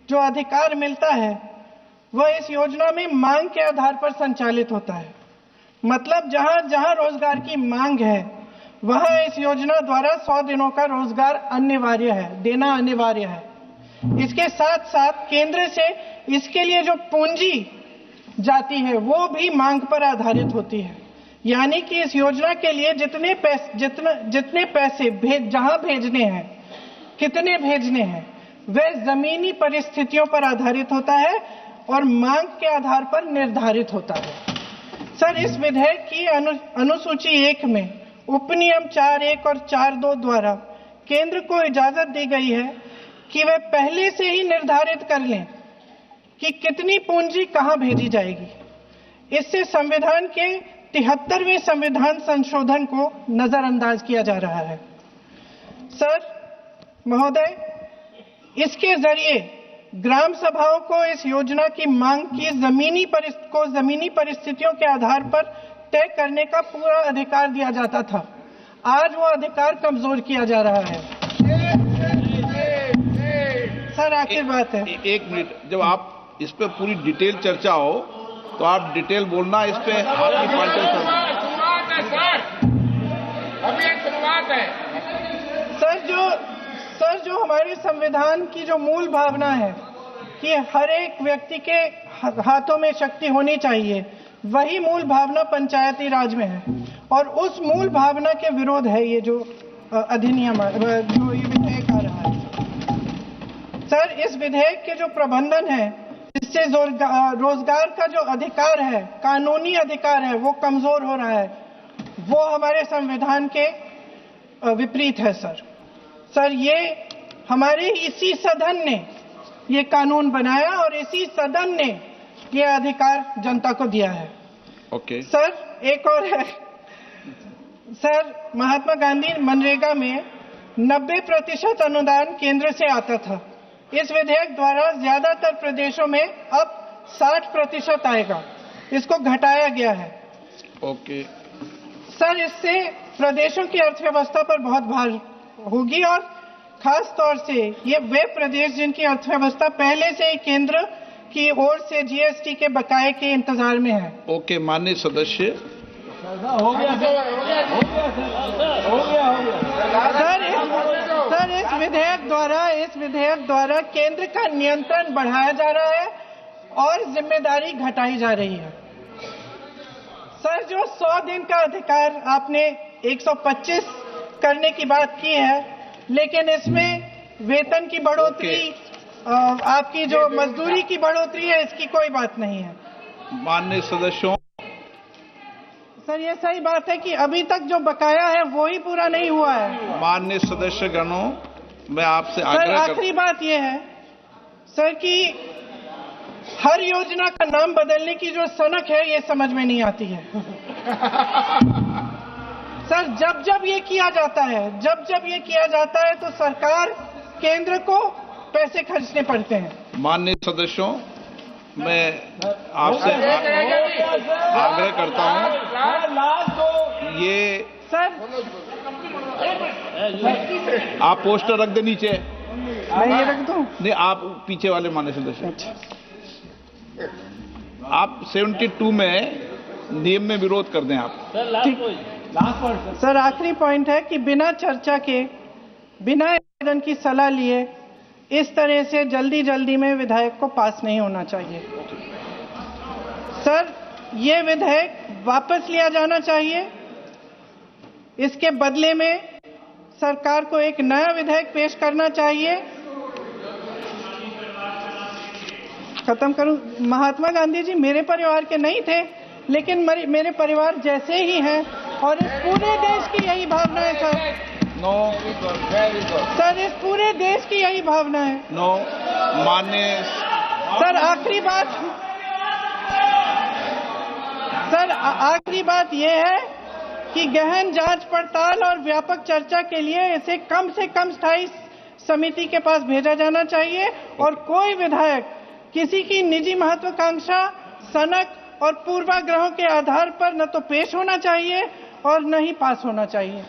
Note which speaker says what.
Speaker 1: जो अधिकार मिलता है वह इस योजना में मांग के आधार पर संचालित होता है। मतलब जहां जहां रोजगार की मांग है वहां इस योजना द्वारा 100 दिनों का रोजगार अनिवार्य है, देना अनिवार्य है। इसके साथ साथ केंद्र से इसके लिए जो पूंजी जाती है वो भी मांग पर आधारित होती है। यानी कि इस योजना के लिए जितने पैसे जहां भेजने हैं, कितने भेजने हैं, वह जमीनी परिस्थितियों पर आधारित होता है और मांग के आधार पर निर्धारित होता है। सर, इस विधेयक की अनुसूची 1 में उपनियम 4(1) और 4(2) द्वारा केंद्र को इजाजत दी गई है कि वे पहले से ही निर्धारित कर लें कि कितनी पूंजी कहां भेजी जाएगी। इससे संविधान के 73वें संविधान संशोधन को नजरअंदाज किया जा रहा है। सर महोदय, इसके जरिए ग्राम सभाओं को इस योजना की मांग की जमीनी परिस्थितियों के आधार पर तय करने का पूरा अधिकार दिया जाता था। आज वो अधिकार कमजोर किया जा रहा है। सर आखिर बात है,
Speaker 2: एक मिनट, जब आप इस पे पूरी डिटेल चर्चा हो तो आप डिटेल बोलना। इस पे आपकी
Speaker 3: अभी एक शुरुआत है।
Speaker 1: सर जो हमारे संविधान की जो मूल भावना है कि हर एक व्यक्ति के हाथों में शक्ति होनी चाहिए, वही मूल भावना पंचायती राज में है और उस मूल भावना के विरोध है ये जो अधिनियम जो ये विधेयक आ रहा है। सर, इस विधेयक के जो प्रबंधन है इससे रोजगार का जो अधिकार है, कानूनी अधिकार है, वो कमजोर हो रहा है। वो हमारे संविधान के विपरीत है। सर ये हमारे इसी सदन ने ये कानून बनाया और इसी सदन ने ये अधिकार जनता को दिया है।
Speaker 2: ओके।
Speaker 1: सर एक और है सर, महात्मा गांधी मनरेगा में 90% अनुदान केंद्र से आता था। इस विधेयक द्वारा ज्यादातर प्रदेशों में अब 60% आएगा, इसको घटाया गया है।
Speaker 2: ओके।
Speaker 1: सर इससे प्रदेशों की अर्थव्यवस्था पर बहुत भार होगी और खास तौर से ये वे प्रदेश जिनकी अर्थव्यवस्था पहले से ही केंद्र की ओर से जीएसटी के बकाये के इंतजार में है।
Speaker 2: ओके, माननीय सदस्य।
Speaker 1: हो गया। सर इस विधेयक द्वारा केंद्र का नियंत्रण बढ़ाया जा रहा है और जिम्मेदारी घटाई जा रही है। सर जो 100 दिन का अधिकार आपने 125 करने की बात की है, लेकिन इसमें वेतन की बढ़ोतरी, आपकी जो मजदूरी की बढ़ोतरी है, इसकी कोई बात नहीं है।
Speaker 2: माननीय सदस्यों,
Speaker 1: सर ये सही बात है कि अभी तक जो बकाया है वो ही पूरा नहीं हुआ है।
Speaker 2: माननीय सदस्य गणों, मैं आपसे आग्रह
Speaker 1: सर आखिरी बात ये है सर कि हर योजना का नाम बदलने की जो सनक है ये समझ में नहीं आती है। सर जब ये किया जाता है तो सरकार केंद्र को पैसे खर्चने पड़ते हैं।
Speaker 2: माननीय सदस्यों, मैं आपसे आग्रह करता हूं, ये
Speaker 1: सर
Speaker 2: आप पोस्टर रख दे नीचे।
Speaker 1: मैं ये रख दूं?
Speaker 2: नहीं, आप पीछे वाले माननीय सदस्य। आप 72 में नियम में विरोध कर दें आप।
Speaker 1: सर आखिरी पॉइंट है कि बिना चर्चा के, बिना आवेदन की सलाह लिए इस तरह से जल्दी में विधेयक को पास नहीं होना चाहिए। सर ये विधेयक वापस लिया जाना चाहिए। इसके बदले में सरकार को एक नया विधेयक पेश करना चाहिए। खत्म करूं? महात्मा गांधी जी मेरे परिवार के नहीं थे, लेकिन मेरे परिवार जैसे ही हैं और इस पूरे देश की यही भावना है। सर इस पूरे देश की यही भावना है।
Speaker 2: माननीय
Speaker 1: सर आखिरी बात यह है कि गहन जांच पड़ताल और व्यापक चर्चा के लिए इसे कम से कम स्थायी समिति के पास भेजा जाना चाहिए और कोई विधायक किसी की निजी महत्वाकांक्षा, सनक और पूर्वाग्रहों के आधार पर न तो पेश होना चाहिए और न ही पास होना चाहिए।